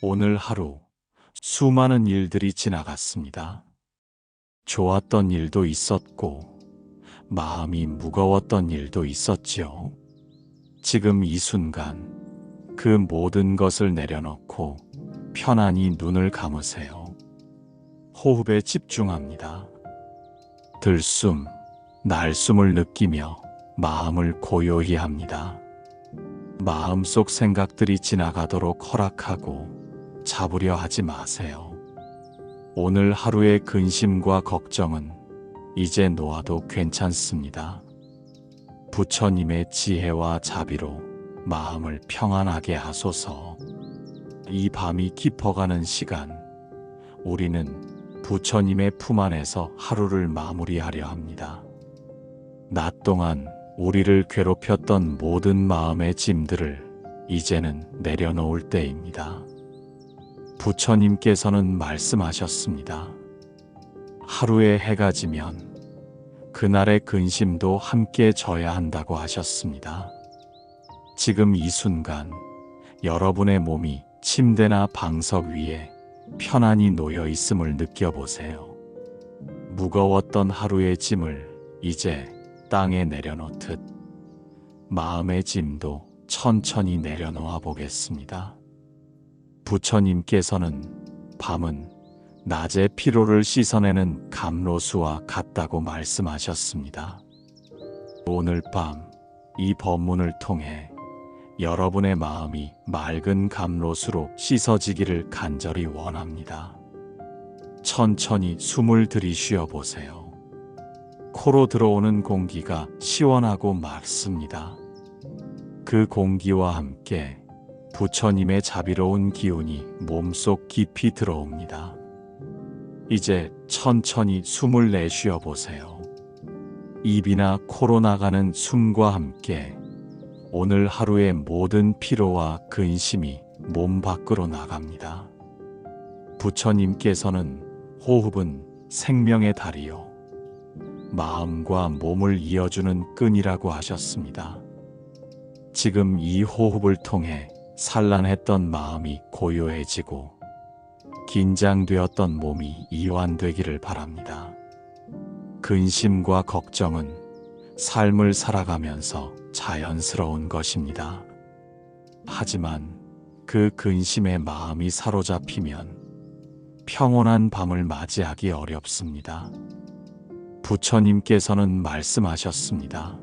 오늘 하루 수많은 일들이 지나갔습니다. 좋았던 일도 있었고 마음이 무거웠던 일도 있었지요. 지금 이 순간 그 모든 것을 내려놓고 편안히 눈을 감으세요. 호흡에 집중합니다. 들숨, 날숨을 느끼며 마음을 고요히 합니다. 마음속 생각들이 지나가도록 허락하고 잡으려 하지 마세요. 오늘 하루의 근심과 걱정은 이제 놓아도 괜찮습니다. 부처님의 지혜와 자비로 마음을 평안하게 하소서. 이 밤이 깊어가는 시간, 우리는 부처님의 품 안에서 하루를 마무리하려 합니다. 낮 동안 우리를 괴롭혔던 모든 마음의 짐들을 이제는 내려놓을 때입니다. 부처님께서는 말씀하셨습니다. 하루에 해가 지면 그날의 근심도 함께 져야 한다고 하셨습니다. 지금 이 순간 여러분의 몸이 침대나 방석 위에 편안히 놓여 있음을 느껴보세요. 무거웠던 하루의 짐을 이제 땅에 내려놓듯 마음의 짐도 천천히 내려놓아 보겠습니다. 부처님께서는 밤은 낮의 피로를 씻어내는 감로수와 같다고 말씀하셨습니다. 오늘 밤 이 법문을 통해 여러분의 마음이 맑은 감로수로 씻어지기를 간절히 원합니다. 천천히 숨을 들이쉬어 보세요. 코로 들어오는 공기가 시원하고 맑습니다. 그 공기와 함께 부처님의 자비로운 기운이 몸속 깊이 들어옵니다. 이제 천천히 숨을 내쉬어 보세요. 입이나 코로 나가는 숨과 함께 오늘 하루의 모든 피로와 근심이 몸 밖으로 나갑니다. 부처님께서는 호흡은 생명의 다리요, 마음과 몸을 이어주는 끈이라고 하셨습니다. 지금 이 호흡을 통해 산란했던 마음이 고요해지고 긴장되었던 몸이 이완되기를 바랍니다. 근심과 걱정은 삶을 살아가면서 자연스러운 것입니다. 하지만 그 근심에 마음이 사로잡히면 평온한 밤을 맞이하기 어렵습니다. 부처님께서는 말씀하셨습니다.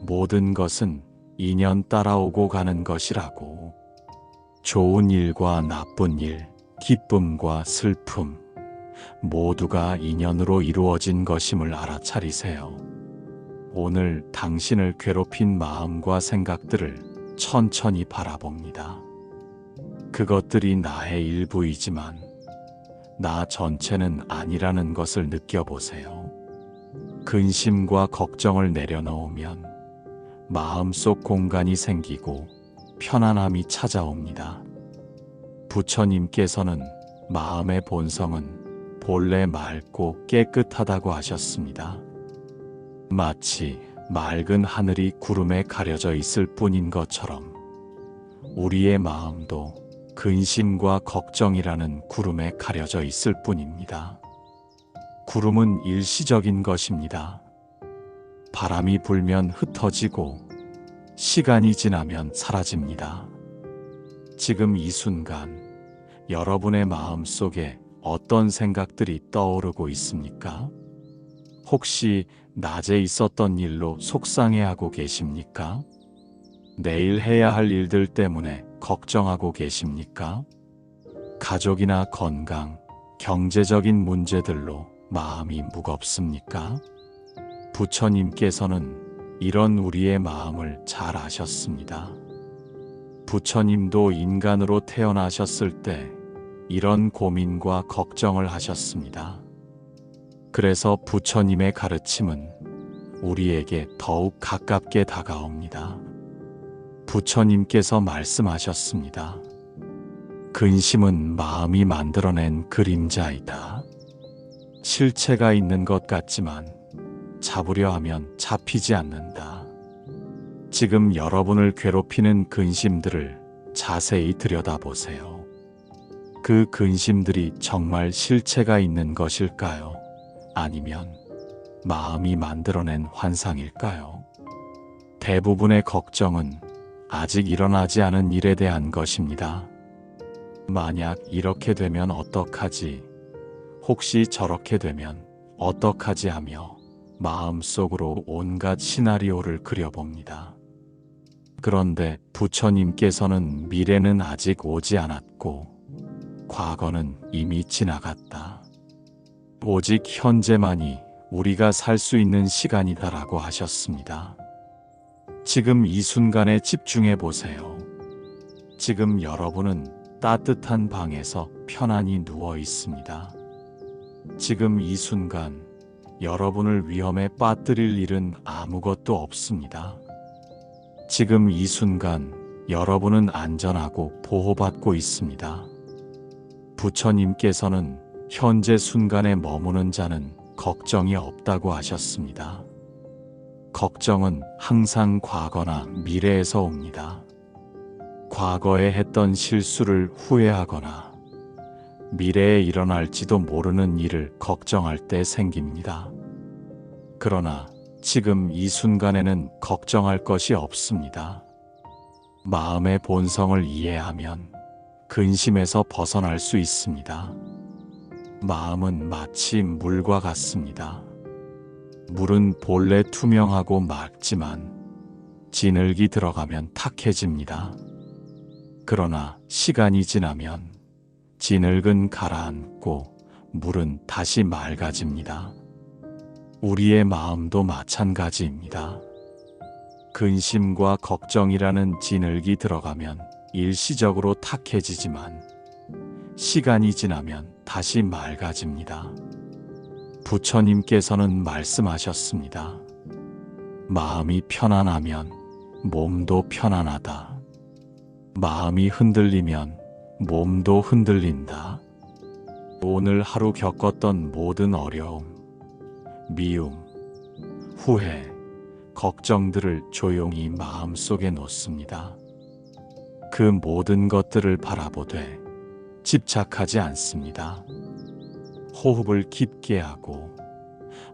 모든 것은 인연 따라오고 가는 것이라고. 좋은 일과 나쁜 일, 기쁨과 슬픔, 모두가 인연으로 이루어진 것임을 알아차리세요. 오늘 당신을 괴롭힌 마음과 생각들을 천천히 바라봅니다. 그것들이 나의 일부이지만 나 전체는 아니라는 것을 느껴보세요. 근심과 걱정을 내려놓으면 마음속 공간이 생기고 편안함이 찾아옵니다. 부처님께서는 마음의 본성은 본래 맑고 깨끗하다고 하셨습니다. 마치 맑은 하늘이 구름에 가려져 있을 뿐인 것처럼 우리의 마음도 근심과 걱정이라는 구름에 가려져 있을 뿐입니다. 구름은 일시적인 것입니다. 바람이 불면 흩어지고 시간이 지나면 사라집니다. 지금 이 순간 여러분의 마음 속에 어떤 생각들이 떠오르고 있습니까? 혹시 낮에 있었던 일로 속상해하고 계십니까? 내일 해야 할 일들 때문에 걱정하고 계십니까? 가족이나 건강, 경제적인 문제들로 마음이 무겁습니까? 부처님께서는 이런 우리의 마음을 잘 아셨습니다. 부처님도 인간으로 태어나셨을 때 이런 고민과 걱정을 하셨습니다. 그래서 부처님의 가르침은 우리에게 더욱 가깝게 다가옵니다. 부처님께서 말씀하셨습니다. 근심은 마음이 만들어낸 그림자이다. 실체가 있는 것 같지만 잡으려 하면 잡히지 않는다. 지금 여러분을 괴롭히는 근심들을 자세히 들여다보세요. 그 근심들이 정말 실체가 있는 것일까요? 아니면 마음이 만들어낸 환상일까요? 대부분의 걱정은 아직 일어나지 않은 일에 대한 것입니다. 만약 이렇게 되면 어떡하지? 혹시 저렇게 되면 어떡하지 하며 마음속으로 온갖 시나리오를 그려봅니다. 그런데 부처님께서는 미래는 아직 오지 않았고 과거는 이미 지나갔다. 오직 현재만이 우리가 살 수 있는 시간이다라고 하셨습니다. 지금 이 순간에 집중해 보세요. 지금 여러분은 따뜻한 방에서 편안히 누워 있습니다. 지금 이 순간 여러분을 위험에 빠뜨릴 일은 아무것도 없습니다. 지금 이 순간 여러분은 안전하고 보호받고 있습니다. 부처님께서는 현재 순간에 머무는 자는 걱정이 없다고 하셨습니다. 걱정은 항상 과거나 미래에서 옵니다. 과거에 했던 실수를 후회하거나 미래에 일어날지도 모르는 일을 걱정할 때 생깁니다. 그러나 지금 이 순간에는 걱정할 것이 없습니다. 마음의 본성을 이해하면 근심에서 벗어날 수 있습니다. 마음은 마치 물과 같습니다. 물은 본래 투명하고 맑지만 진흙이 들어가면 탁해집니다. 그러나 시간이 지나면 진흙은 가라앉고 물은 다시 맑아집니다. 우리의 마음도 마찬가지입니다. 근심과 걱정이라는 진흙이 들어가면 일시적으로 탁해지지만 시간이 지나면 다시 맑아집니다. 부처님께서는 말씀하셨습니다. 마음이 편안하면 몸도 편안하다. 마음이 흔들리면 몸도 흔들린다. 오늘 하루 겪었던 모든 어려움, 미움, 후회, 걱정들을 조용히 마음속에 놓습니다. 그 모든 것들을 바라보되 집착하지 않습니다. 호흡을 깊게 하고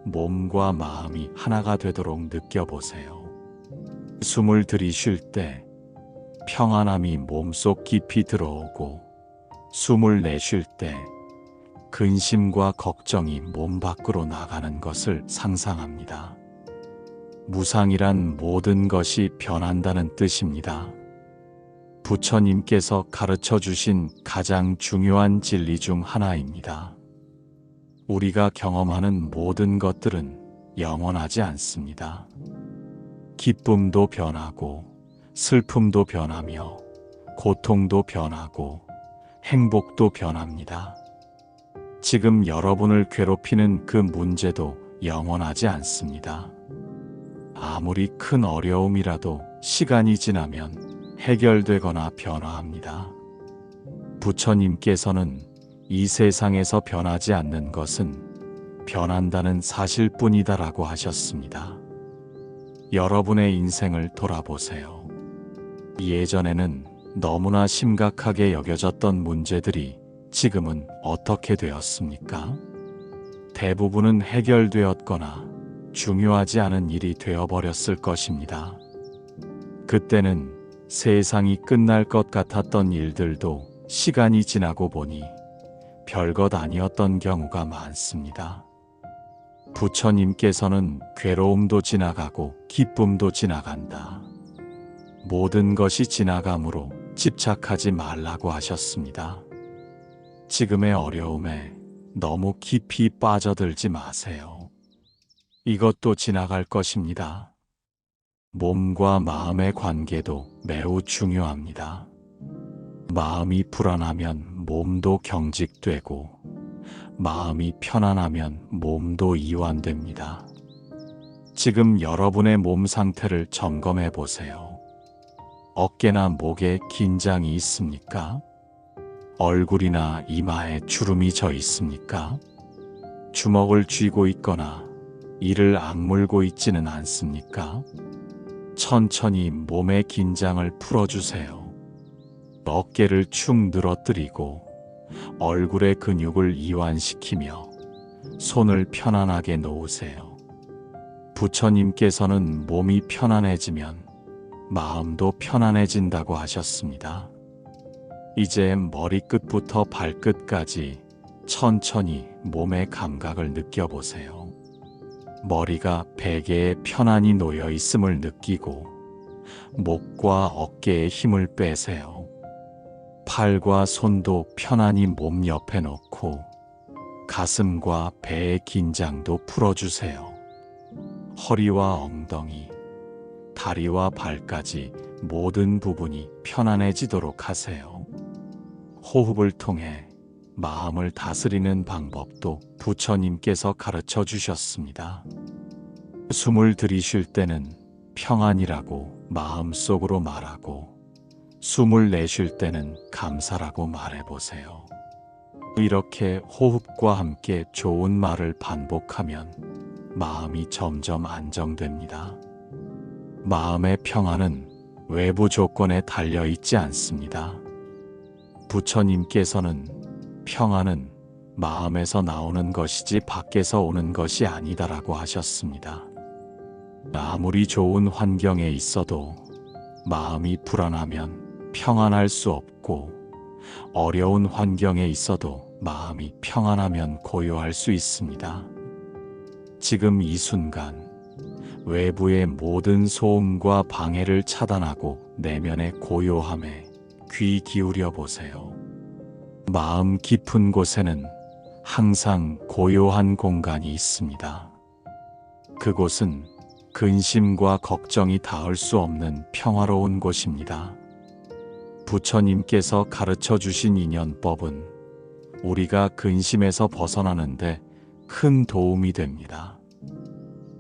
몸과 마음이 하나가 되도록 느껴보세요. 숨을 들이쉴 때 평안함이 몸속 깊이 들어오고 숨을 내쉴 때 근심과 걱정이 몸 밖으로 나가는 것을 상상합니다. 무상이란 모든 것이 변한다는 뜻입니다. 부처님께서 가르쳐 주신 가장 중요한 진리 중 하나입니다. 우리가 경험하는 모든 것들은 영원하지 않습니다. 기쁨도 변하고 슬픔도 변하며 고통도 변하고 행복도 변합니다. 지금 여러분을 괴롭히는 그 문제도 영원하지 않습니다. 아무리 큰 어려움이라도 시간이 지나면 해결되거나 변화합니다. 부처님께서는 이 세상에서 변하지 않는 것은 변한다는 사실뿐이다라고 하셨습니다. 여러분의 인생을 돌아보세요. 예전에는 너무나 심각하게 여겨졌던 문제들이 지금은 어떻게 되었습니까? 대부분은 해결되었거나 중요하지 않은 일이 되어버렸을 것입니다. 그때는 세상이 끝날 것 같았던 일들도 시간이 지나고 보니 별것 아니었던 경우가 많습니다. 부처님께서는 괴로움도 지나가고 기쁨도 지나간다. 모든 것이 지나가므로 집착하지 말라고 하셨습니다. 지금의 어려움에 너무 깊이 빠져들지 마세요. 이것도 지나갈 것입니다. 몸과 마음의 관계도 매우 중요합니다. 마음이 불안하면 몸도 경직되고 마음이 편안하면 몸도 이완됩니다. 지금 여러분의 몸 상태를 점검해 보세요. 어깨나 목에 긴장이 있습니까? 얼굴이나 이마에 주름이 져 있습니까? 주먹을 쥐고 있거나 이를 악물고 있지는 않습니까? 천천히 몸의 긴장을 풀어주세요. 어깨를 축 늘어뜨리고 얼굴의 근육을 이완시키며 손을 편안하게 놓으세요. 부처님께서는 몸이 편안해지면 마음도 편안해진다고 하셨습니다. 이제 머리끝부터 발끝까지 천천히 몸의 감각을 느껴보세요. 머리가 베개에 편안히 놓여 있음을 느끼고 목과 어깨에 힘을 빼세요. 팔과 손도 편안히 몸 옆에 놓고 가슴과 배의 긴장도 풀어주세요. 허리와 엉덩이, 다리와 발까지 모든 부분이 편안해지도록 하세요. 호흡을 통해 마음을 다스리는 방법도 부처님께서 가르쳐 주셨습니다. 숨을 들이쉴 때는 평안이라고 마음속으로 말하고 숨을 내쉴 때는 감사라고 말해보세요. 이렇게 호흡과 함께 좋은 말을 반복하면 마음이 점점 안정됩니다. 마음의 평안은 외부 조건에 달려 있지 않습니다. 부처님께서는 평안은 마음에서 나오는 것이지 밖에서 오는 것이 아니다라고 하셨습니다. 아무리 좋은 환경에 있어도 마음이 불안하면 평안할 수 없고 어려운 환경에 있어도 마음이 평안하면 고요할 수 있습니다. 지금 이 순간 외부의 모든 소음과 방해를 차단하고 내면의 고요함에 귀 기울여 보세요. 마음 깊은 곳에는 항상 고요한 공간이 있습니다. 그곳은 근심과 걱정이 닿을 수 없는 평화로운 곳입니다. 부처님께서 가르쳐 주신 인연법은 우리가 근심에서 벗어나는데 큰 도움이 됩니다.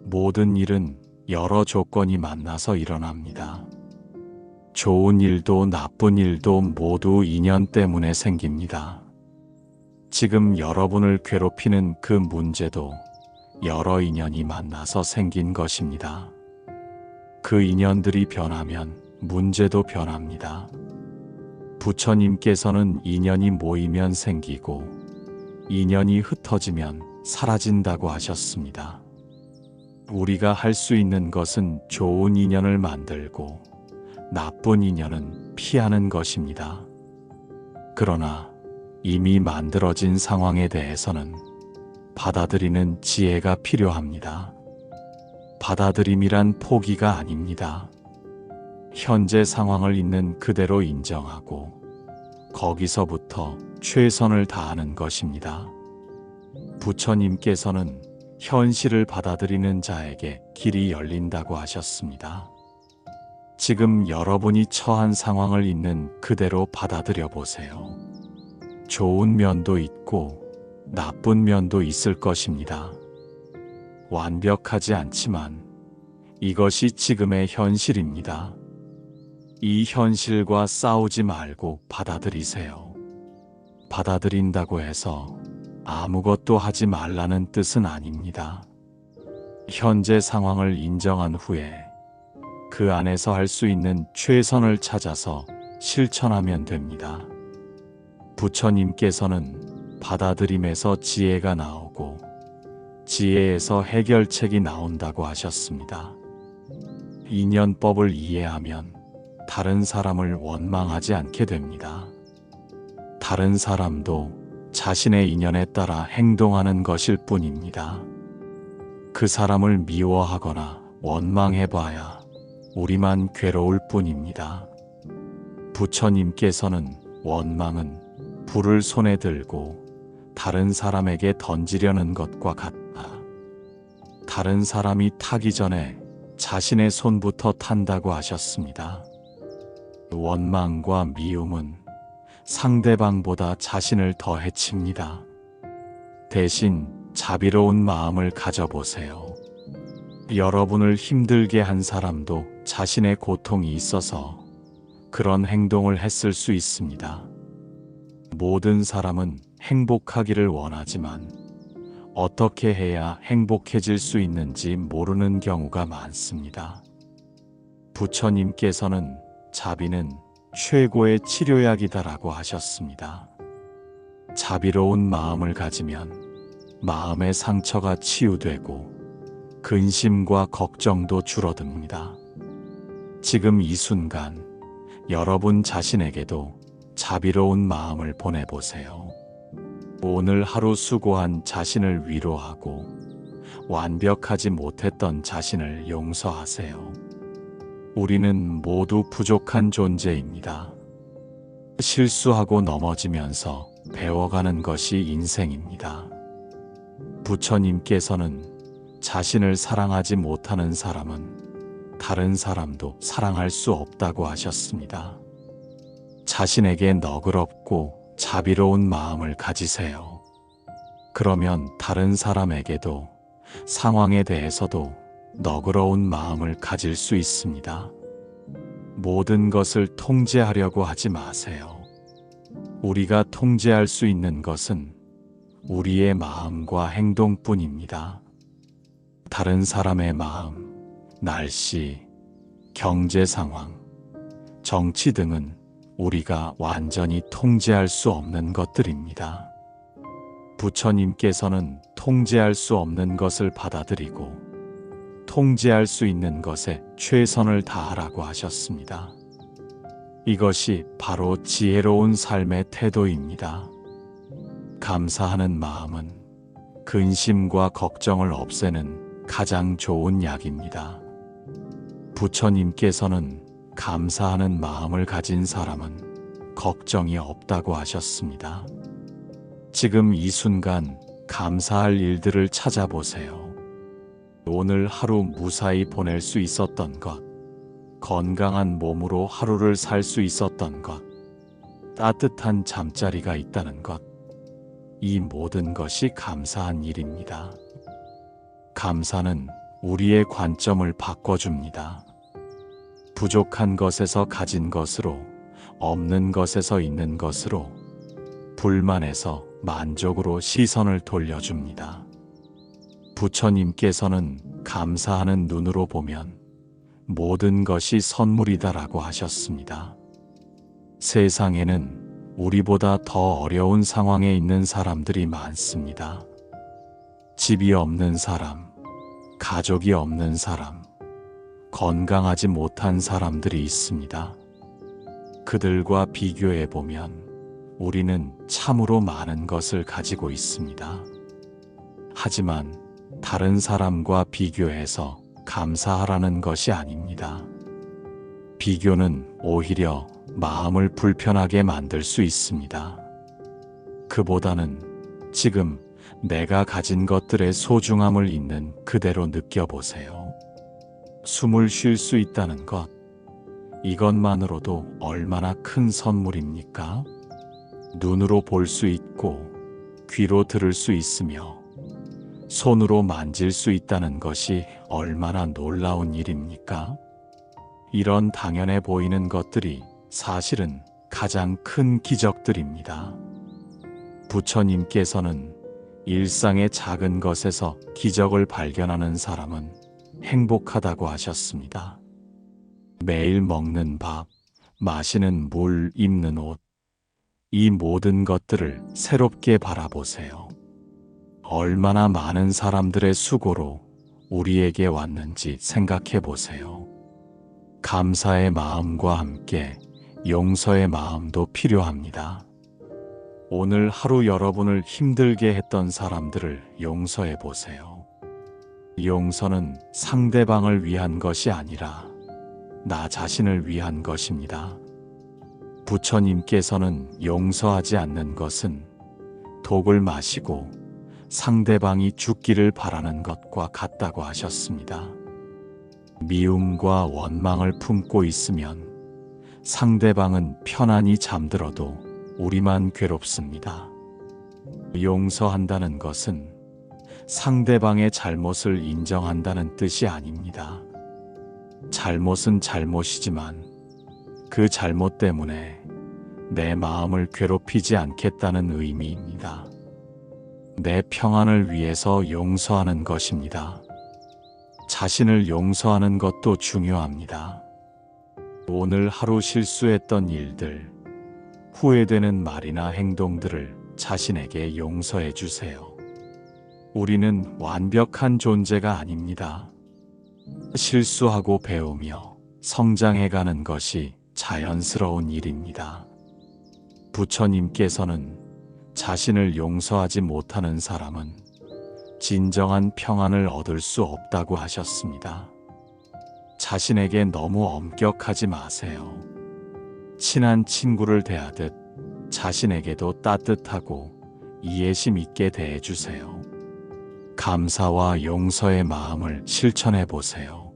모든 일은 여러 조건이 만나서 일어납니다. 좋은 일도 나쁜 일도 모두 인연 때문에 생깁니다. 지금 여러분을 괴롭히는 그 문제도 여러 인연이 만나서 생긴 것입니다. 그 인연들이 변하면 문제도 변합니다. 부처님께서는 인연이 모이면 생기고 인연이 흩어지면 사라진다고 하셨습니다. 우리가 할 수 있는 것은 좋은 인연을 만들고 나쁜 인연은 피하는 것입니다. 그러나 이미 만들어진 상황에 대해서는 받아들이는 지혜가 필요합니다. 받아들임이란 포기가 아닙니다. 현재 상황을 있는 그대로 인정하고 거기서부터 최선을 다하는 것입니다. 부처님께서는 현실을 받아들이는 자에게 길이 열린다고 하셨습니다. 지금 여러분이 처한 상황을 있는 그대로 받아들여 보세요. 좋은 면도 있고 나쁜 면도 있을 것입니다. 완벽하지 않지만 이것이 지금의 현실입니다. 이 현실과 싸우지 말고 받아들이세요. 받아들인다고 해서 아무것도 하지 말라는 뜻은 아닙니다. 현재 상황을 인정한 후에 그 안에서 할 수 있는 최선을 찾아서 실천하면 됩니다. 부처님께서는 받아들임에서 지혜가 나오고 지혜에서 해결책이 나온다고 하셨습니다. 인연법을 이해하면 다른 사람을 원망하지 않게 됩니다. 다른 사람도 자신의 인연에 따라 행동하는 것일 뿐입니다. 그 사람을 미워하거나 원망해봐야 우리만 괴로울 뿐입니다. 부처님께서는 원망은 불을 손에 들고 다른 사람에게 던지려는 것과 같다. 다른 사람이 타기 전에 자신의 손부터 탄다고 하셨습니다. 원망과 미움은 상대방보다 자신을 더 해칩니다. 대신 자비로운 마음을 가져보세요. 여러분을 힘들게 한 사람도 자신의 고통이 있어서 그런 행동을 했을 수 있습니다. 모든 사람은 행복하기를 원하지만 어떻게 해야 행복해질 수 있는지 모르는 경우가 많습니다. 부처님께서는 자비는 최고의 치료약이다라고 하셨습니다. 자비로운 마음을 가지면 마음의 상처가 치유되고 근심과 걱정도 줄어듭니다. 지금 이 순간 여러분 자신에게도 자비로운 마음을 보내보세요. 오늘 하루 수고한 자신을 위로하고 완벽하지 못했던 자신을 용서하세요. 우리는 모두 부족한 존재입니다. 실수하고 넘어지면서 배워가는 것이 인생입니다. 부처님께서는 자신을 사랑하지 못하는 사람은 다른 사람도 사랑할 수 없다고 하셨습니다. 자신에게 너그럽고 자비로운 마음을 가지세요. 그러면 다른 사람에게도 상황에 대해서도 너그러운 마음을 가질 수 있습니다. 모든 것을 통제하려고 하지 마세요. 우리가 통제할 수 있는 것은 우리의 마음과 행동뿐입니다. 다른 사람의 마음, 날씨, 경제 상황, 정치 등은 우리가 완전히 통제할 수 없는 것들입니다. 부처님께서는 통제할 수 없는 것을 받아들이고 통제할 수 있는 것에 최선을 다하라고 하셨습니다. 이것이 바로 지혜로운 삶의 태도입니다. 감사하는 마음은 근심과 걱정을 없애는 가장 좋은 약입니다. 부처님께서는 감사하는 마음을 가진 사람은 걱정이 없다고 하셨습니다. 지금 이 순간 감사할 일들을 찾아보세요. 오늘 하루 무사히 보낼 수 있었던 것, 건강한 몸으로 하루를 살 수 있었던 것, 따뜻한 잠자리가 있다는 것, 이 모든 것이 감사한 일입니다. 감사는 우리의 관점을 바꿔줍니다. 부족한 것에서 가진 것으로, 없는 것에서 있는 것으로, 불만에서 만족으로 시선을 돌려줍니다. 부처님께서는 감사하는 눈으로 보면 모든 것이 선물이다라고 하셨습니다. 세상에는 우리보다 더 어려운 상황에 있는 사람들이 많습니다. 집이 없는 사람, 가족이 없는 사람, 건강하지 못한 사람들이 있습니다. 그들과 비교해 보면 우리는 참으로 많은 것을 가지고 있습니다. 하지만 다른 사람과 비교해서 감사하라는 것이 아닙니다. 비교는 오히려 마음을 불편하게 만들 수 있습니다. 그보다는 지금 내가 가진 것들의 소중함을 있는 그대로 느껴보세요. 숨을 쉴 수 있다는 것, 이것만으로도 얼마나 큰 선물입니까? 눈으로 볼 수 있고 귀로 들을 수 있으며 손으로 만질 수 있다는 것이 얼마나 놀라운 일입니까? 이런 당연해 보이는 것들이 사실은 가장 큰 기적들입니다. 부처님께서는 일상의 작은 것에서 기적을 발견하는 사람은 행복하다고 하셨습니다. 매일 먹는 밥, 마시는 물, 입는 옷, 이 모든 것들을 새롭게 바라보세요. 얼마나 많은 사람들의 수고로 우리에게 왔는지 생각해 보세요. 감사의 마음과 함께 용서의 마음도 필요합니다. 오늘 하루 여러분을 힘들게 했던 사람들을 용서해 보세요. 용서는 상대방을 위한 것이 아니라 나 자신을 위한 것입니다. 부처님께서는 용서하지 않는 것은 독을 마시고 상대방이 죽기를 바라는 것과 같다고 하셨습니다. 미움과 원망을 품고 있으면 상대방은 편안히 잠들어도 우리만 괴롭습니다. 용서한다는 것은 상대방의 잘못을 인정한다는 뜻이 아닙니다. 잘못은 잘못이지만 그 잘못 때문에 내 마음을 괴롭히지 않겠다는 의미입니다. 내 평안을 위해서 용서하는 것입니다. 자신을 용서하는 것도 중요합니다. 오늘 하루 실수했던 일들, 후회되는 말이나 행동들을 자신에게 용서해 주세요. 우리는 완벽한 존재가 아닙니다. 실수하고 배우며 성장해가는 것이 자연스러운 일입니다. 부처님께서는 자신을 용서하지 못하는 사람은 진정한 평안을 얻을 수 없다고 하셨습니다. 자신에게 너무 엄격하지 마세요. 친한 친구를 대하듯 자신에게도 따뜻하고 이해심 있게 대해주세요. 감사와 용서의 마음을 실천해 보세요.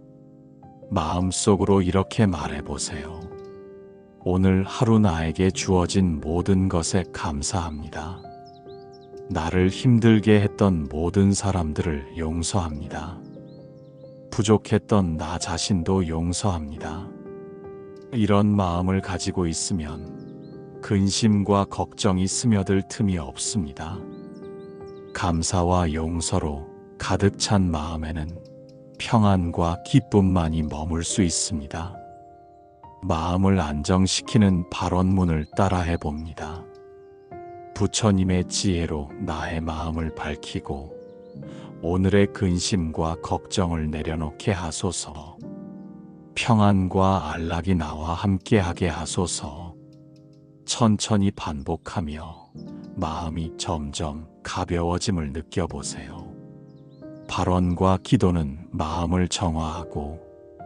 마음속으로 이렇게 말해 보세요. 오늘 하루 나에게 주어진 모든 것에 감사합니다. 나를 힘들게 했던 모든 사람들을 용서합니다. 부족했던 나 자신도 용서합니다. 이런 마음을 가지고 있으면 근심과 걱정이 스며들 틈이 없습니다. 감사와 용서로 가득 찬 마음에는 평안과 기쁨만이 머물 수 있습니다. 마음을 안정시키는 발언문을 따라해 봅니다. 부처님의 지혜로 나의 마음을 밝히고 오늘의 근심과 걱정을 내려놓게 하소서. 평안과 안락이 나와 함께하게 하소서. 천천히 반복하며 마음이 점점 가벼워짐을 느껴보세요. 발언과 기도는 마음을 정화하고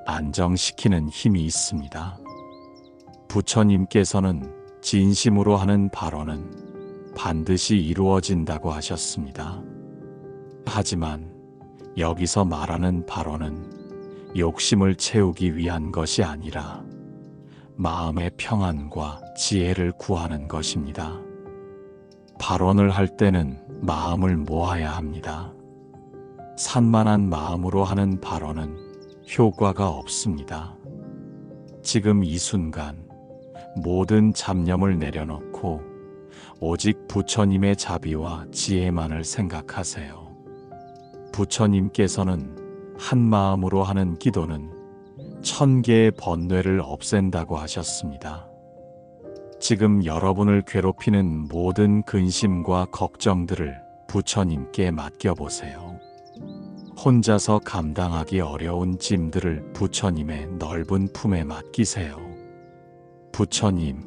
안정시키는 힘이 있습니다. 부처님께서는 진심으로 하는 발언은 반드시 이루어진다고 하셨습니다. 하지만 여기서 말하는 발언은 욕심을 채우기 위한 것이 아니라 마음의 평안과 지혜를 구하는 것입니다. 발언을 할 때는 마음을 모아야 합니다. 산만한 마음으로 하는 발언은 효과가 없습니다. 지금 이 순간 모든 잡념을 내려놓고 오직 부처님의 자비와 지혜만을 생각하세요. 부처님께서는 한 마음으로 하는 기도는 1000개의 번뇌를 없앤다고 하셨습니다. 지금 여러분을 괴롭히는 모든 근심과 걱정들을 부처님께 맡겨보세요. 혼자서 감당하기 어려운 짐들을 부처님의 넓은 품에 맡기세요. 부처님,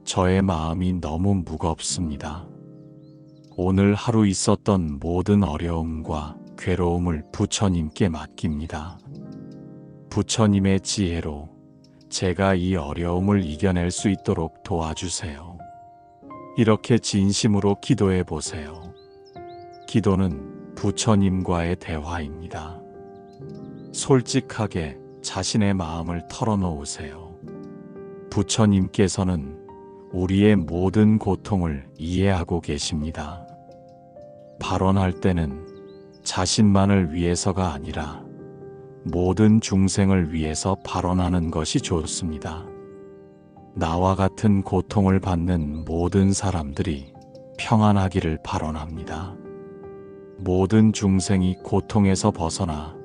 저의 마음이 너무 무겁습니다. 오늘 하루 있었던 모든 어려움과 괴로움을 부처님께 맡깁니다. 부처님의 지혜로 제가 이 어려움을 이겨낼 수 있도록 도와주세요. 이렇게 진심으로 기도해 보세요. 기도는 부처님과의 대화입니다. 솔직하게 자신의 마음을 털어놓으세요. 부처님께서는 우리의 모든 고통을 이해하고 계십니다. 발언할 때는 자신만을 위해서가 아니라 모든 중생을 위해서 발언하는 것이 좋습니다. 나와 같은 고통을 받는 모든 사람들이 평안하기를 발언합니다. 모든 중생이 고통에서 벗어나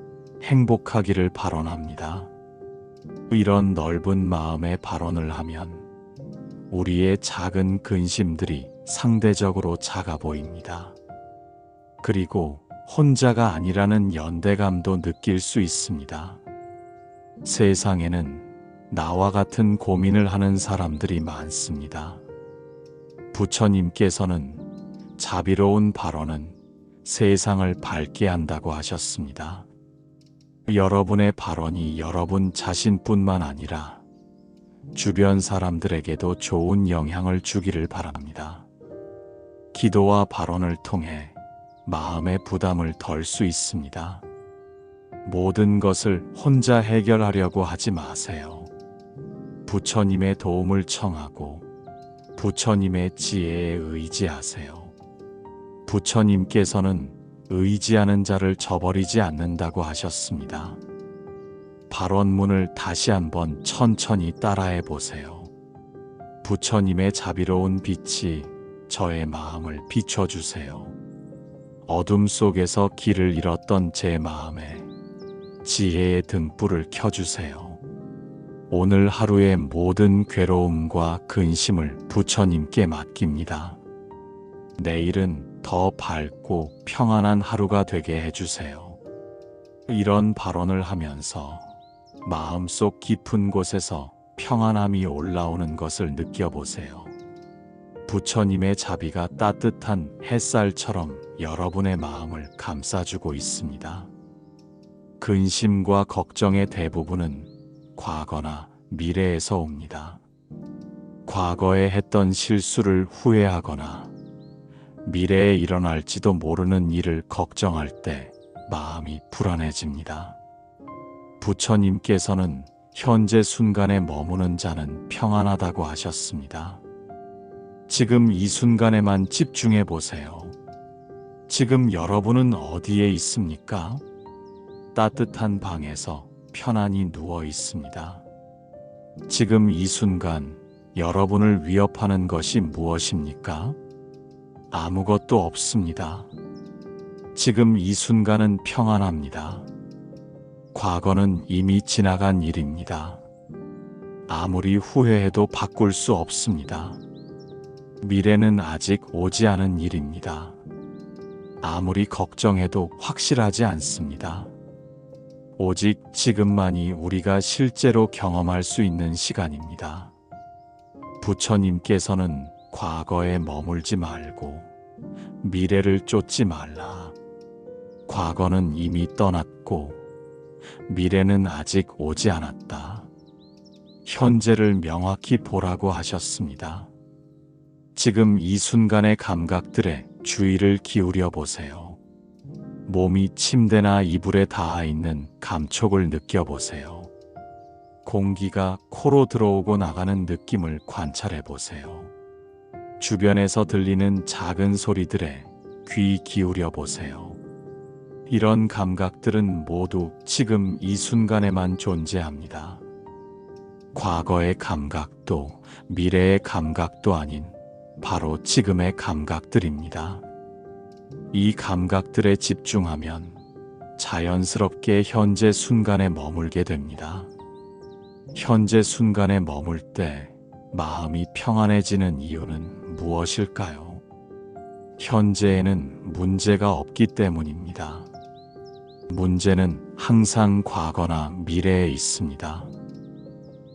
행복하기를 발언합니다. 이런 넓은 마음의 발언을 하면 우리의 작은 근심들이 상대적으로 작아 보입니다. 그리고 혼자가 아니라는 연대감도 느낄 수 있습니다. 세상에는 나와 같은 고민을 하는 사람들이 많습니다. 부처님께서는 자비로운 발언은 세상을 밝게 한다고 하셨습니다. 여러분의 발언이 여러분 자신뿐만 아니라 주변 사람들에게도 좋은 영향을 주기를 바랍니다. 기도와 발언을 통해 마음의 부담을 덜 수 있습니다. 모든 것을 혼자 해결하려고 하지 마세요. 부처님의 도움을 청하고 부처님의 지혜에 의지하세요. 부처님께서는 의지하는 자를 저버리지 않는다고 하셨습니다. 발언문을 다시 한번 천천히 따라해 보세요. 부처님의 자비로운 빛이 저의 마음을 비춰주세요. 어둠 속에서 길을 잃었던 제 마음에 지혜의 등불을 켜주세요. 오늘 하루의 모든 괴로움과 근심을 부처님께 맡깁니다. 내일은 더 밝고 평안한 하루가 되게 해주세요. 이런 발언을 하면서 마음속 깊은 곳에서 평안함이 올라오는 것을 느껴보세요. 부처님의 자비가 따뜻한 햇살처럼 여러분의 마음을 감싸주고 있습니다. 근심과 걱정의 대부분은 과거나 미래에서 옵니다. 과거에 했던 실수를 후회하거나 미래에 일어날지도 모르는 일을 걱정할 때 마음이 불안해집니다. 부처님께서는 현재 순간에 머무는 자는 평안하다고 하셨습니다. 지금 이 순간에만 집중해 보세요. 지금 여러분은 어디에 있습니까? 따뜻한 방에서 편안히 누워 있습니다. 지금 이 순간 여러분을 위협하는 것이 무엇입니까? 아무것도 없습니다. 지금 이 순간은 평안합니다. 과거는 이미 지나간 일입니다. 아무리 후회해도 바꿀 수 없습니다. 미래는 아직 오지 않은 일입니다. 아무리 걱정해도 확실하지 않습니다. 오직 지금만이 우리가 실제로 경험할 수 있는 시간입니다. 부처님께서는 과거에 머물지 말고 미래를 쫓지 말라. 과거는 이미 떠났고 미래는 아직 오지 않았다. 현재를 명확히 보라고 하셨습니다. 지금 이 순간의 감각들에 주의를 기울여 보세요. 몸이 침대나 이불에 닿아 있는 감촉을 느껴보세요. 공기가 코로 들어오고 나가는 느낌을 관찰해 보세요. 주변에서 들리는 작은 소리들에 귀 기울여 보세요. 이런 감각들은 모두 지금 이 순간에만 존재합니다. 과거의 감각도 미래의 감각도 아닌 바로 지금의 감각들입니다. 이 감각들에 집중하면 자연스럽게 현재 순간에 머물게 됩니다. 현재 순간에 머물 때 마음이 평안해지는 이유는 무엇일까요? 현재에는 문제가 없기 때문입니다. 문제는 항상 과거나 미래에 있습니다.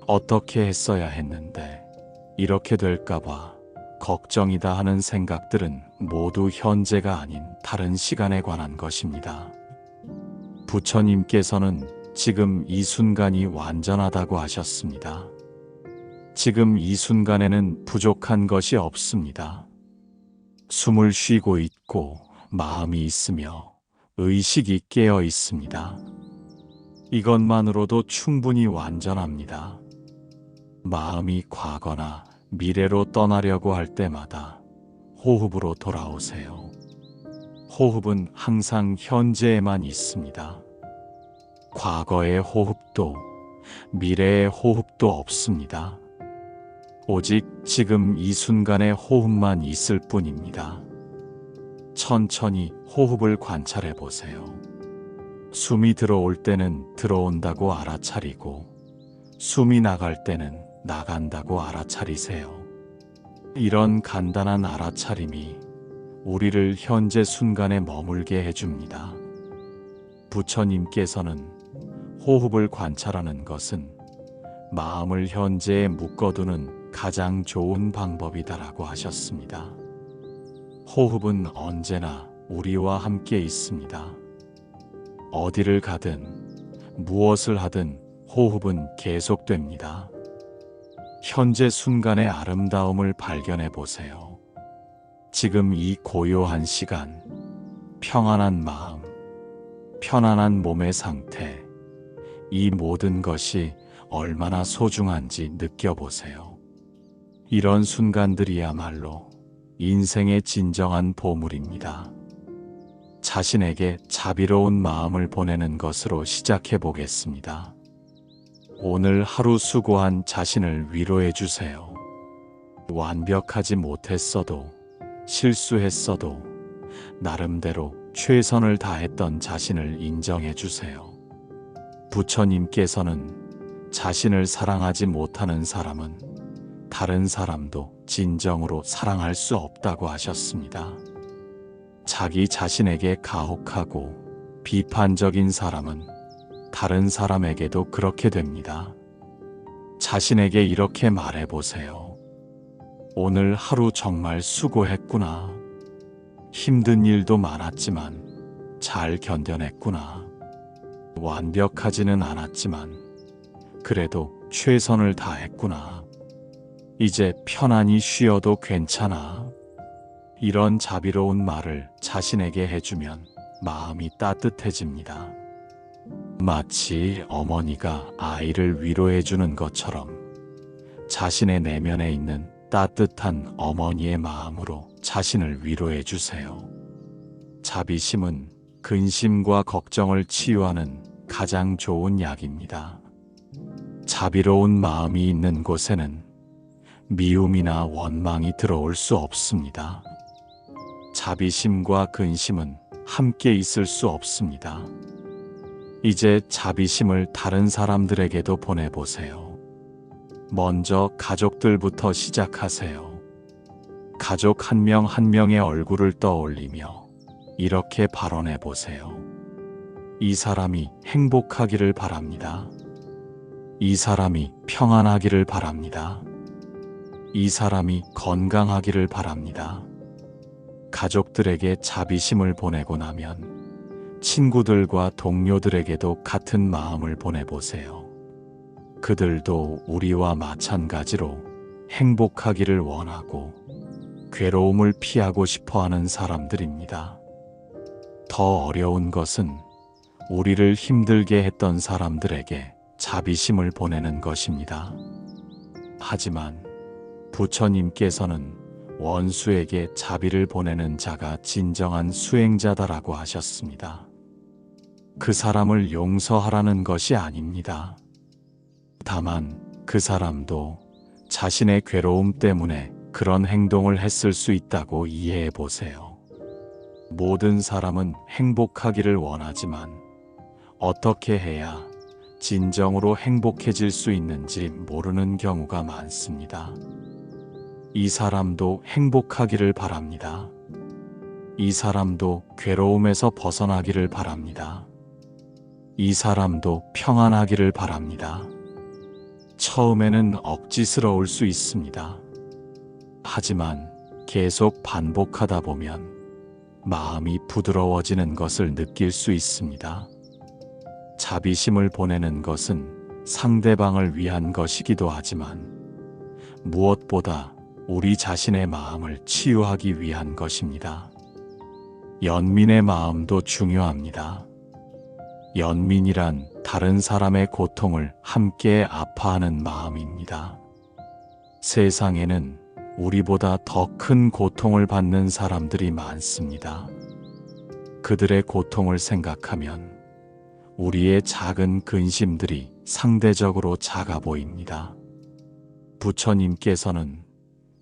어떻게 했어야 했는데 이렇게 될까봐 걱정이다 하는 생각들은 모두 현재가 아닌 다른 시간에 관한 것입니다. 부처님께서는 지금 이 순간이 완전하다고 하셨습니다. 지금 이 순간에는 부족한 것이 없습니다. 숨을 쉬고 있고 마음이 있으며 의식이 깨어 있습니다. 이것만으로도 충분히 완전합니다. 마음이 과거나 미래로 떠나려고 할 때마다 호흡으로 돌아오세요. 호흡은 항상 현재에만 있습니다. 과거의 호흡도 미래의 호흡도 없습니다. 오직 지금 이 순간의 호흡만 있을 뿐입니다. 천천히 호흡을 관찰해 보세요. 숨이 들어올 때는 들어온다고 알아차리고 숨이 나갈 때는 나간다고 알아차리세요. 이런 간단한 알아차림이 우리를 현재 순간에 머물게 해줍니다. 부처님께서는 호흡을 관찰하는 것은 마음을 현재에 묶어두는 가장 좋은 방법이다라고 하셨습니다. 호흡은 언제나 우리와 함께 있습니다. 어디를 가든 무엇을 하든 호흡은 계속됩니다. 현재 순간의 아름다움을 발견해 보세요. 지금 이 고요한 시간, 평안한 마음, 편안한 몸의 상태, 이 모든 것이 얼마나 소중한지 느껴보세요. 이런 순간들이야말로 인생의 진정한 보물입니다. 자신에게 자비로운 마음을 보내는 것으로 시작해 보겠습니다. 오늘 하루 수고한 자신을 위로해 주세요. 완벽하지 못했어도, 실수했어도, 나름대로 최선을 다했던 자신을 인정해 주세요. 부처님께서는 자신을 사랑하지 못하는 사람은 다른 사람도 진정으로 사랑할 수 없다고 하셨습니다. 자기 자신에게 가혹하고 비판적인 사람은 다른 사람에게도 그렇게 됩니다. 자신에게 이렇게 말해보세요. 오늘 하루 정말 수고했구나. 힘든 일도 많았지만 잘 견뎌냈구나. 완벽하지는 않았지만 그래도 최선을 다했구나. 이제 편안히 쉬어도 괜찮아. 이런 자비로운 말을 자신에게 해주면 마음이 따뜻해집니다. 마치 어머니가 아이를 위로해주는 것처럼 자신의 내면에 있는 따뜻한 어머니의 마음으로 자신을 위로해주세요. 자비심은 근심과 걱정을 치유하는 가장 좋은 약입니다. 자비로운 마음이 있는 곳에는 미움이나 원망이 들어올 수 없습니다. 자비심과 근심은 함께 있을 수 없습니다. 이제 자비심을 다른 사람들에게도 보내보세요. 먼저 가족들부터 시작하세요. 가족 한 명 한 명의 얼굴을 떠올리며 이렇게 발언해 보세요. 이 사람이 행복하기를 바랍니다. 이 사람이 평안하기를 바랍니다. 이 사람이 건강하기를 바랍니다. 가족들에게 자비심을 보내고 나면 친구들과 동료들에게도 같은 마음을 보내보세요. 그들도 우리와 마찬가지로 행복하기를 원하고 괴로움을 피하고 싶어 하는 사람들입니다. 더 어려운 것은 우리를 힘들게 했던 사람들에게 자비심을 보내는 것입니다. 하지만 부처님께서는 원수에게 자비를 보내는 자가 진정한 수행자다라고 하셨습니다. 그 사람을 용서하라는 것이 아닙니다. 다만 그 사람도 자신의 괴로움 때문에 그런 행동을 했을 수 있다고 이해해 보세요. 모든 사람은 행복하기를 원하지만 어떻게 해야 진정으로 행복해질 수 있는지 모르는 경우가 많습니다. 이 사람도 행복하기를 바랍니다. 이 사람도 괴로움에서 벗어나기를 바랍니다. 이 사람도 평안하기를 바랍니다. 처음에는 억지스러울 수 있습니다. 하지만 계속 반복하다 보면 마음이 부드러워지는 것을 느낄 수 있습니다. 자비심을 보내는 것은 상대방을 위한 것이기도 하지만 무엇보다 우리 자신의 마음을 치유하기 위한 것입니다. 연민의 마음도 중요합니다. 연민이란 다른 사람의 고통을 함께 아파하는 마음입니다. 세상에는 우리보다 더 큰 고통을 받는 사람들이 많습니다. 그들의 고통을 생각하면 우리의 작은 근심들이 상대적으로 작아 보입니다. 부처님께서는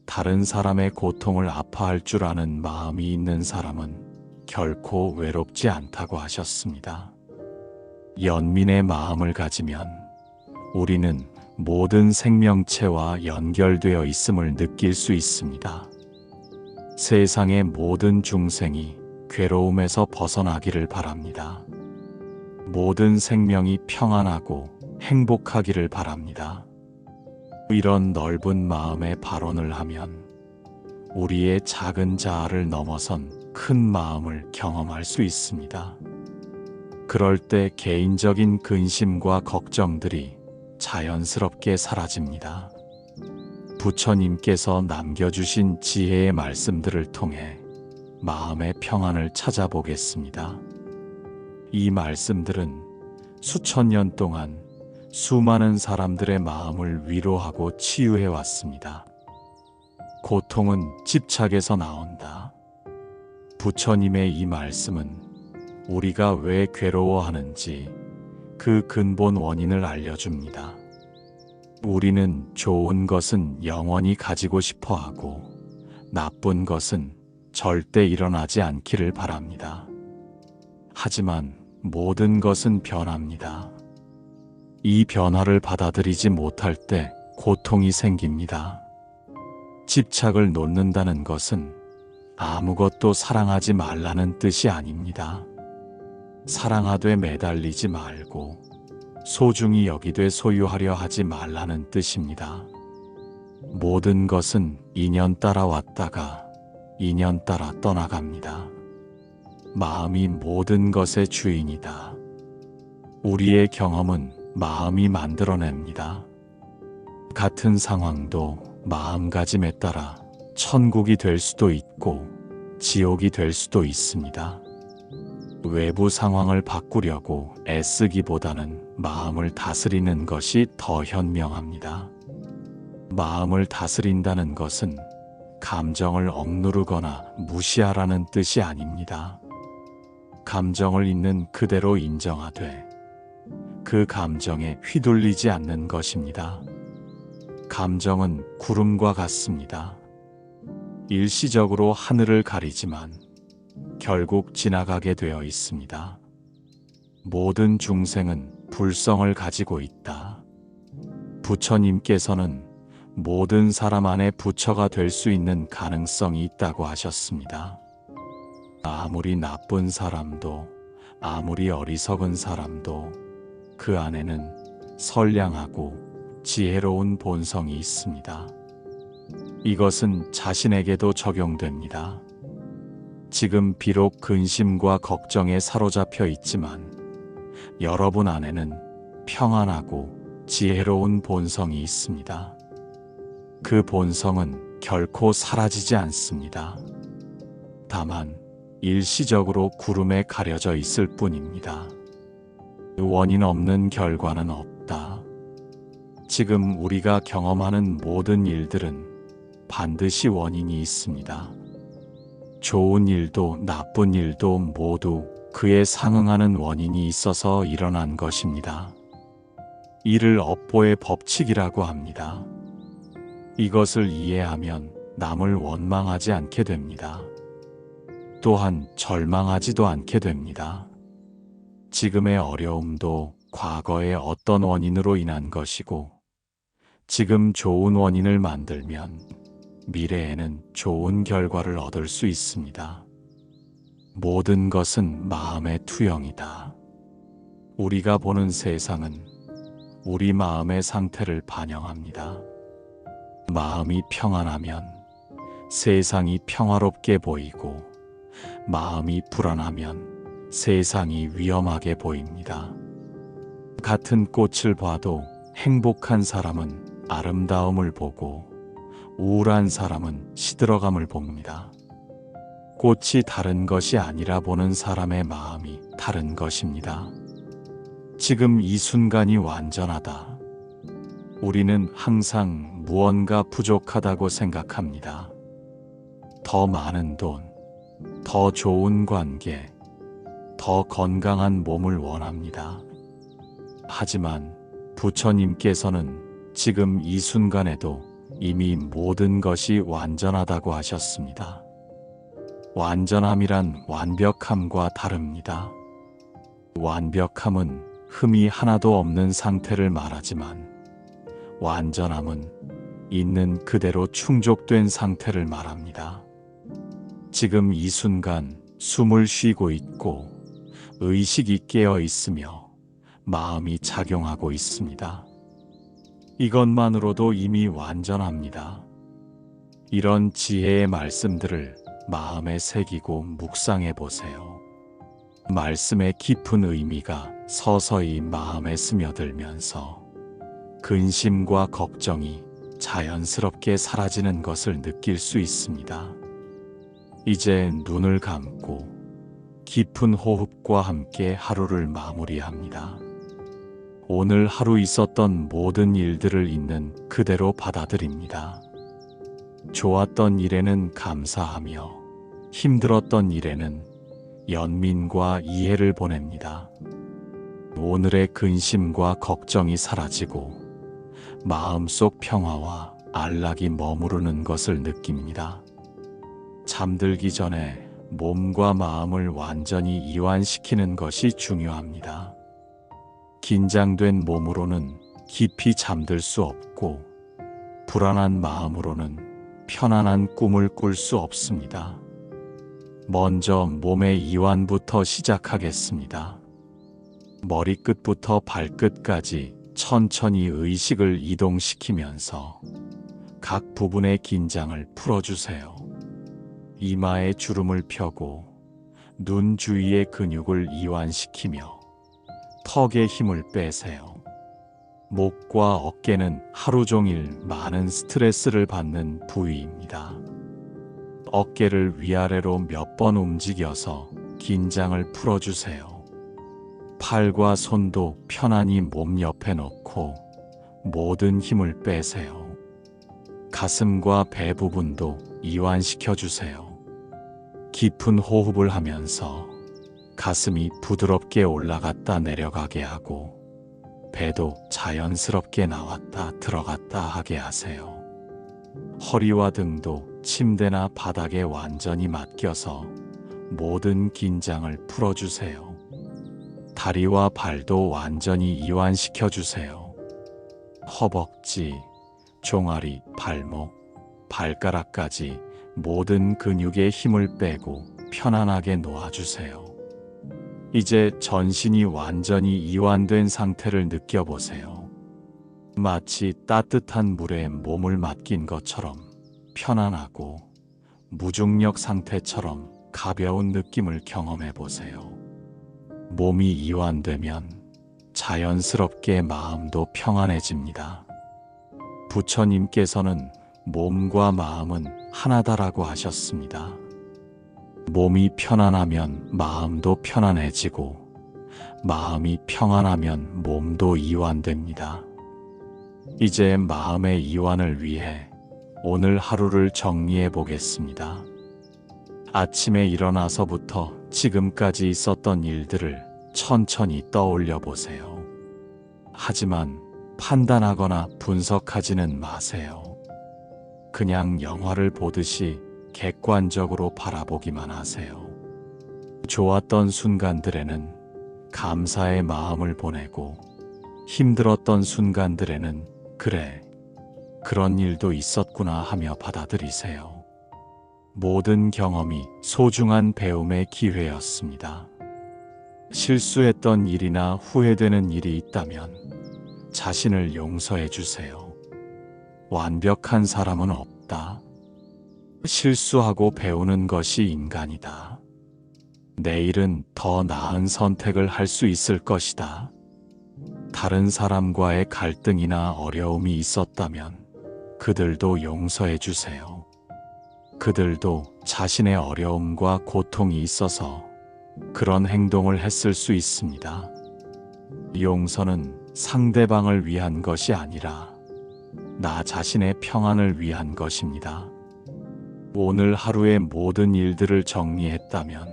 다른 사람의 고통을 아파할 줄 아는 마음이 있는 사람은 결코 외롭지 않다고 하셨습니다. 연민의 마음을 가지면 우리는 모든 생명체와 연결되어 있음을 느낄 수 있습니다. 세상의 모든 중생이 괴로움에서 벗어나기를 바랍니다. 모든 생명이 평안하고 행복하기를 바랍니다. 이런 넓은 마음의 발언을 하면 우리의 작은 자아를 넘어선 큰 마음을 경험할 수 있습니다. 그럴 때 개인적인 근심과 걱정들이 자연스럽게 사라집니다. 부처님께서 남겨주신 지혜의 말씀들을 통해 마음의 평안을 찾아보겠습니다. 이 말씀들은 수천 년 동안 수많은 사람들의 마음을 위로하고 치유해 왔습니다. 고통은 집착에서 나온다. 부처님의 이 말씀은 우리가 왜 괴로워하는지 그 근본 원인을 알려줍니다. 우리는 좋은 것은 영원히 가지고 싶어 하고 나쁜 것은 절대 일어나지 않기를 바랍니다. 하지만 모든 것은 변합니다. 이 변화를 받아들이지 못할 때 고통이 생깁니다. 집착을 놓는다는 것은 아무것도 사랑하지 말라는 뜻이 아닙니다. 사랑하되 매달리지 말고 소중히 여기되 소유하려 하지 말라는 뜻입니다. 모든 것은 인연 따라 왔다가 인연 따라 떠나갑니다. 마음이 모든 것의 주인이다. 우리의 경험은 마음이 만들어냅니다. 같은 상황도 마음가짐에 따라 천국이 될 수도 있고 지옥이 될 수도 있습니다. 외부 상황을 바꾸려고 애쓰기보다는 마음을 다스리는 것이 더 현명합니다. 마음을 다스린다는 것은 감정을 억누르거나 무시하라는 뜻이 아닙니다. 감정을 있는 그대로 인정하되 그 감정에 휘둘리지 않는 것입니다. 감정은 구름과 같습니다. 일시적으로 하늘을 가리지만 결국 지나가게 되어 있습니다. 모든 중생은 불성을 가지고 있다. 부처님께서는 모든 사람 안에 부처가 될 수 있는 가능성이 있다고 하셨습니다. 아무리 나쁜 사람도, 아무리 어리석은 사람도 그 안에는 선량하고 지혜로운 본성이 있습니다. 이것은 자신에게도 적용됩니다. 지금 비록 근심과 걱정에 사로잡혀 있지만 여러분 안에는 평안하고 지혜로운 본성이 있습니다. 그 본성은 결코 사라지지 않습니다. 다만 일시적으로 구름에 가려져 있을 뿐입니다. 원인 없는 결과는 없다. 지금 우리가 경험하는 모든 일들은 반드시 원인이 있습니다. 좋은 일도 나쁜 일도 모두 그에 상응하는 원인이 있어서 일어난 것입니다. 이를 업보의 법칙이라고 합니다. 이것을 이해하면 남을 원망하지 않게 됩니다. 또한 절망하지도 않게 됩니다. 지금의 어려움도 과거의 어떤 원인으로 인한 것이고, 지금 좋은 원인을 만들면 미래에는 좋은 결과를 얻을 수 있습니다. 모든 것은 마음의 투영이다. 우리가 보는 세상은 우리 마음의 상태를 반영합니다. 마음이 평안하면 세상이 평화롭게 보이고, 마음이 불안하면 세상이 위험하게 보입니다. 같은 꽃을 봐도 행복한 사람은 아름다움을 보고 우울한 사람은 시들어감을 봅니다. 꽃이 다른 것이 아니라 보는 사람의 마음이 다른 것입니다. 지금 이 순간이 완전하다. 우리는 항상 무언가 부족하다고 생각합니다. 더 많은 돈, 더 좋은 관계, 더 건강한 몸을 원합니다. 하지만 부처님께서는 지금 이 순간에도 이미 모든 것이 완전하다고 하셨습니다. 완전함이란 완벽함과 다릅니다. 완벽함은 흠이 하나도 없는 상태를 말하지만 완전함은 있는 그대로 충족된 상태를 말합니다. 지금 이 순간 숨을 쉬고 있고 의식이 깨어 있으며 마음이 작용하고 있습니다. 이것만으로도 이미 완전합니다. 이런 지혜의 말씀들을 마음에 새기고 묵상해 보세요. 말씀의 깊은 의미가 서서히 마음에 스며들면서 근심과 걱정이 자연스럽게 사라지는 것을 느낄 수 있습니다. 이제 눈을 감고 깊은 호흡과 함께 하루를 마무리합니다. 오늘 하루 있었던 모든 일들을 있는 그대로 받아들입니다. 좋았던 일에는 감사하며 힘들었던 일에는 연민과 이해를 보냅니다. 오늘의 근심과 걱정이 사라지고 마음속 평화와 안락이 머무르는 것을 느낍니다. 잠들기 전에 몸과 마음을 완전히 이완시키는 것이 중요합니다. 긴장된 몸으로는 깊이 잠들 수 없고, 불안한 마음으로는 편안한 꿈을 꿀 수 없습니다. 먼저 몸의 이완부터 시작하겠습니다. 머리끝부터 발끝까지 천천히 의식을 이동시키면서 각 부분의 긴장을 풀어주세요. 이마에 주름을 펴고 눈 주위의 근육을 이완시키며 턱에 힘을 빼세요. 목과 어깨는 하루 종일 많은 스트레스를 받는 부위입니다. 어깨를 위아래로 몇 번 움직여서 긴장을 풀어주세요. 팔과 손도 편안히 몸 옆에 놓고 모든 힘을 빼세요. 가슴과 배 부분도 이완시켜주세요. 깊은 호흡을 하면서 가슴이 부드럽게 올라갔다 내려가게 하고 배도 자연스럽게 나왔다 들어갔다 하게 하세요. 허리와 등도 침대나 바닥에 완전히 맡겨서 모든 긴장을 풀어주세요. 다리와 발도 완전히 이완시켜주세요. 허벅지, 종아리, 발목, 발가락까지 모든 근육에 힘을 빼고 편안하게 놓아주세요. 이제 전신이 완전히 이완된 상태를 느껴보세요. 마치 따뜻한 물에 몸을 맡긴 것처럼 편안하고 무중력 상태처럼 가벼운 느낌을 경험해 보세요. 몸이 이완되면 자연스럽게 마음도 평안해집니다. 부처님께서는 몸과 마음은 하나다라고 하셨습니다. 몸이 편안하면 마음도 편안해지고 마음이 평안하면 몸도 이완됩니다. 이제 마음의 이완을 위해 오늘 하루를 정리해 보겠습니다. 아침에 일어나서부터 지금까지 있었던 일들을 천천히 떠올려 보세요. 하지만 판단하거나 분석하지는 마세요. 그냥 영화를 보듯이 객관적으로 바라보기만 하세요. 좋았던 순간들에는 감사의 마음을 보내고 힘들었던 순간들에는 그래, 그런 일도 있었구나 하며 받아들이세요. 모든 경험이 소중한 배움의 기회였습니다. 실수했던 일이나 후회되는 일이 있다면 자신을 용서해 주세요. 완벽한 사람은 없다. 실수하고 배우는 것이 인간이다. 내일은 더 나은 선택을 할 수 있을 것이다. 다른 사람과의 갈등이나 어려움이 있었다면 그들도 용서해 주세요. 그들도 자신의 어려움과 고통이 있어서 그런 행동을 했을 수 있습니다. 용서는 상대방을 위한 것이 아니라 나 자신의 평안을 위한 것입니다. 오늘 하루의 모든 일들을 정리했다면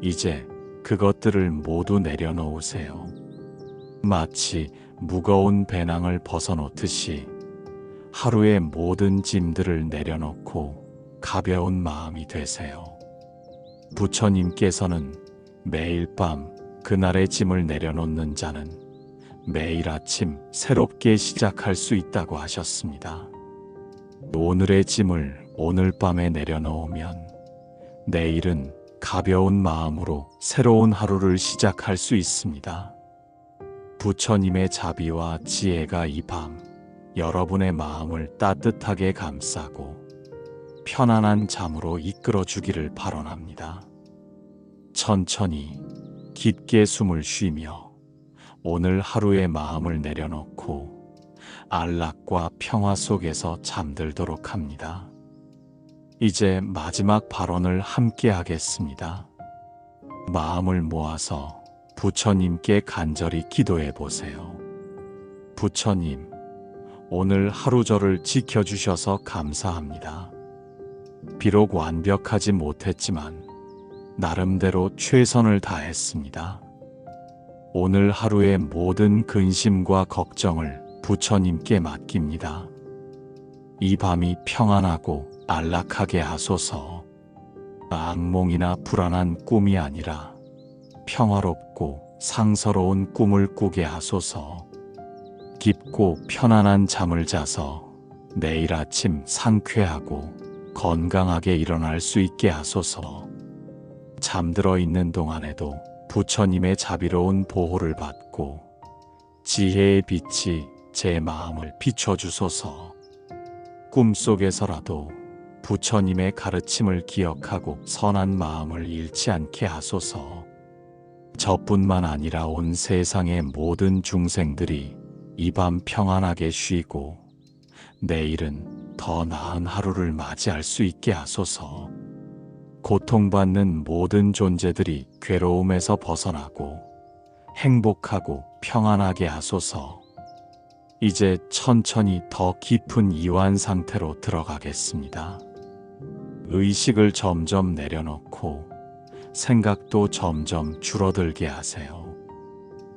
이제 그것들을 모두 내려놓으세요. 마치 무거운 배낭을 벗어놓듯이 하루의 모든 짐들을 내려놓고 가벼운 마음이 되세요. 부처님께서는 매일 밤 그날의 짐을 내려놓는 자는 매일 아침 새롭게 시작할 수 있다고 하셨습니다. 오늘의 짐을 오늘 밤에 내려놓으면 내일은 가벼운 마음으로 새로운 하루를 시작할 수 있습니다. 부처님의 자비와 지혜가 이 밤 여러분의 마음을 따뜻하게 감싸고 편안한 잠으로 이끌어 주기를 발언합니다. 천천히 깊게 숨을 쉬며 오늘 하루의 마음을 내려놓고 안락과 평화 속에서 잠들도록 합니다. 이제 마지막 발언을 함께 하겠습니다. 마음을 모아서 부처님께 간절히 기도해 보세요. 부처님, 오늘 하루 저를 지켜주셔서 감사합니다. 비록 완벽하지 못했지만 나름대로 최선을 다했습니다. 오늘 하루의 모든 근심과 걱정을 부처님께 맡깁니다. 이 밤이 평안하고 안락하게 하소서. 악몽이나 불안한 꿈이 아니라 평화롭고 상서로운 꿈을 꾸게 하소서. 깊고 편안한 잠을 자서 내일 아침 상쾌하고 건강하게 일어날 수 있게 하소서. 잠들어 있는 동안에도 부처님의 자비로운 보호를 받고 지혜의 빛이 제 마음을 비춰주소서. 꿈속에서라도 부처님의 가르침을 기억하고 선한 마음을 잃지 않게 하소서. 저뿐만 아니라 온 세상의 모든 중생들이 이 밤 평안하게 쉬고 내일은 더 나은 하루를 맞이할 수 있게 하소서. 고통받는 모든 존재들이 괴로움에서 벗어나고 행복하고 평안하게 하소서. 이제 천천히 더 깊은 이완 상태로 들어가겠습니다. 의식을 점점 내려놓고 생각도 점점 줄어들게 하세요.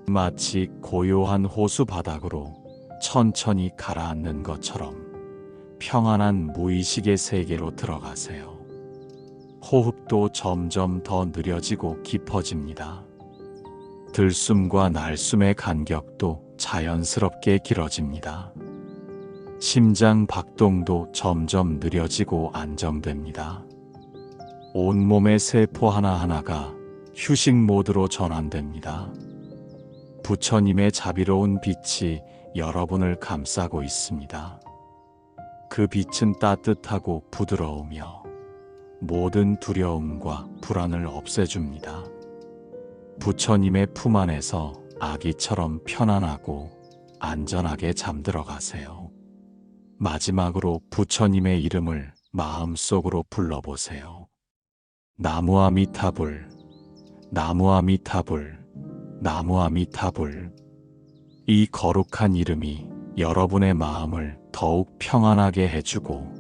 마치 고요한 호수 바닥으로 천천히 가라앉는 것처럼 평안한 무의식의 세계로 들어가세요. 호흡도 점점 더 느려지고 깊어집니다. 들숨과 날숨의 간격도 자연스럽게 길어집니다. 심장 박동도 점점 느려지고 안정됩니다. 온몸의 세포 하나하나가 휴식 모드로 전환됩니다. 부처님의 자비로운 빛이 여러분을 감싸고 있습니다. 그 빛은 따뜻하고 부드러우며 모든 두려움과 불안을 없애줍니다. 부처님의 품 안에서 아기처럼 편안하고 안전하게 잠들어 가세요. 마지막으로 부처님의 이름을 마음속으로 불러보세요. 나무아미타불, 나무아미타불, 나무아미타불. 이 거룩한 이름이 여러분의 마음을 더욱 평안하게 해주고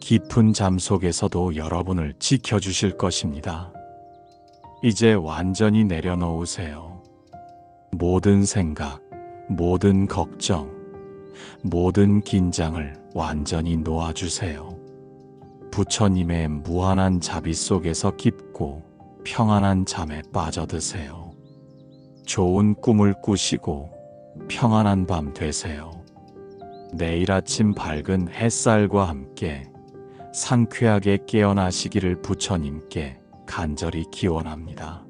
깊은 잠 속에서도 여러분을 지켜주실 것입니다. 이제 완전히 내려놓으세요. 모든 생각, 모든 걱정, 모든 긴장을 완전히 놓아주세요. 부처님의 무한한 자비 속에서 깊고 평안한 잠에 빠져드세요. 좋은 꿈을 꾸시고 평안한 밤 되세요. 내일 아침 밝은 햇살과 함께 상쾌하게 깨어나시기를 부처님께 간절히 기원합니다.